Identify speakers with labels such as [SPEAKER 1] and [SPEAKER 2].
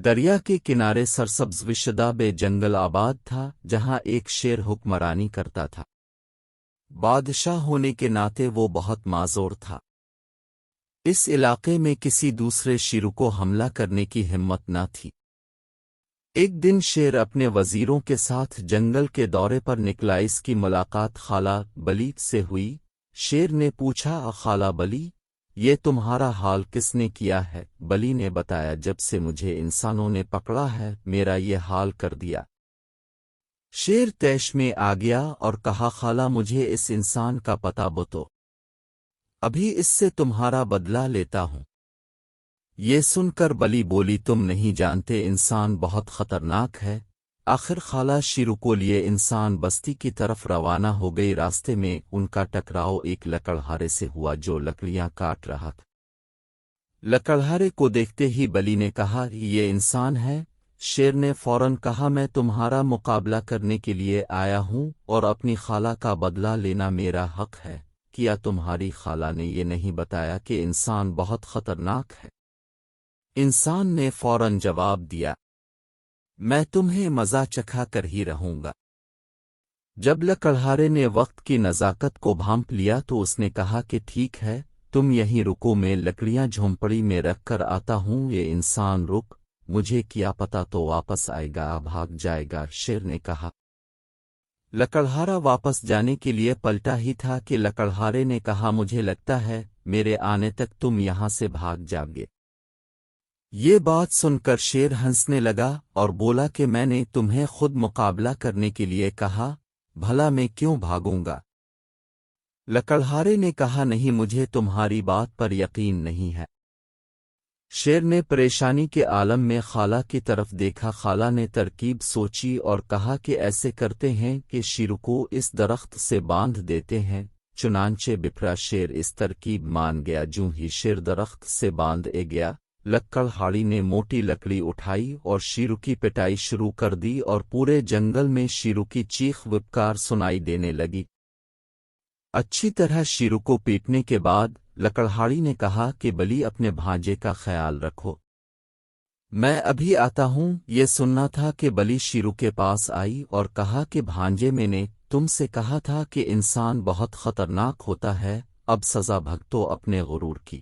[SPEAKER 1] دریا کے کنارے سرسبز وشدہ جنگل آباد تھا جہاں ایک شیر حکمرانی کرتا تھا۔ بادشاہ ہونے کے ناطے وہ بہت معذور تھا۔ اس علاقے میں کسی دوسرے شیر کو حملہ کرنے کی ہمت نہ تھی۔ ایک دن شیر اپنے وزیروں کے ساتھ جنگل کے دورے پر نکلا۔ اس کی ملاقات خالہ بلی سے ہوئی۔ شیر نے پوچھا، خالہ بلی، یہ تمہارا حال کس نے کیا ہے؟ بلی نے بتایا، جب سے مجھے انسانوں نے پکڑا ہے میرا یہ حال کر دیا۔ شیر طیش میں آ گیا اور کہا، خالہ مجھے اس انسان کا پتہ بتو، ابھی اس سے تمہارا بدلہ لیتا ہوں۔ یہ سن کر بلی بولی، تم نہیں جانتے انسان بہت خطرناک ہے۔ آخر خالہ شیرو کو لیے انسان بستی کی طرف روانہ ہو گئی۔ راستے میں ان کا ٹکراؤ ایک لکڑہارے سے ہوا جو لکڑیاں کاٹ رہا تھا۔ لکڑہارے کو دیکھتے ہی بلی نے کہا، یہ انسان ہے؟ شیر نے فوراً کہا، میں تمہارا مقابلہ کرنے کے لیے آیا ہوں اور اپنی خالہ کا بدلہ لینا میرا حق ہے۔ کیا تمہاری خالہ نے یہ نہیں بتایا کہ انسان بہت خطرناک ہے؟ انسان نے فوراً جواب دیا، میں تمہیں مزہ چکھا کر ہی رہوں گا۔ جب لکڑہارے نے وقت کی نزاکت کو بھانپ لیا تو اس نے کہا کہ ٹھیک ہے، تم یہیں رکو، میں لکڑیاں جھونپڑی میں رکھ کر آتا ہوں۔ یہ انسان رک، مجھے کیا پتا تو واپس آئے گا، بھاگ جائے گا، شیر نے کہا۔ لکڑہارا واپس جانے کے لیے پلٹا ہی تھا کہ لکڑہارے نے کہا، مجھے لگتا ہے میرے آنے تک تم یہاں سے بھاگ جاؤگے۔ یہ بات سن کر شیر ہنسنے لگا اور بولا کہ میں نے تمہیں خود مقابلہ کرنے کے لیے کہا، بھلا میں کیوں بھاگوں گا؟ لکڑہارے نے کہا، نہیں، مجھے تمہاری بات پر یقین نہیں ہے۔ شیر نے پریشانی کے عالم میں خالہ کی طرف دیکھا۔ خالہ نے ترکیب سوچی اور کہا کہ ایسے کرتے ہیں کہ شیر کو اس درخت سے باندھ دیتے ہیں۔ چنانچہ بپھرا شیر اس ترکیب مان گیا۔ جوں ہی شیر درخت سے باندھ گیا، لکڑہاڑی نے موٹی لکڑی اٹھائی اور شیر کی پٹائی شروع کر دی اور پورے جنگل میں شیر کی چیخ وپکار سنائی دینے لگی۔ اچھی طرح شیر کو پیٹنے کے بعد لکڑہاڑی نے کہا کہ بلی، اپنے بھانجے کا خیال رکھو، میں ابھی آتا ہوں۔ یہ سننا تھا کہ بلی شیر کے پاس آئی اور کہا کہ بھانجے، میں نے تم سے کہا تھا کہ انسان بہت خطرناک ہوتا ہے، اب سزا بھگتو اپنے غرور کی۔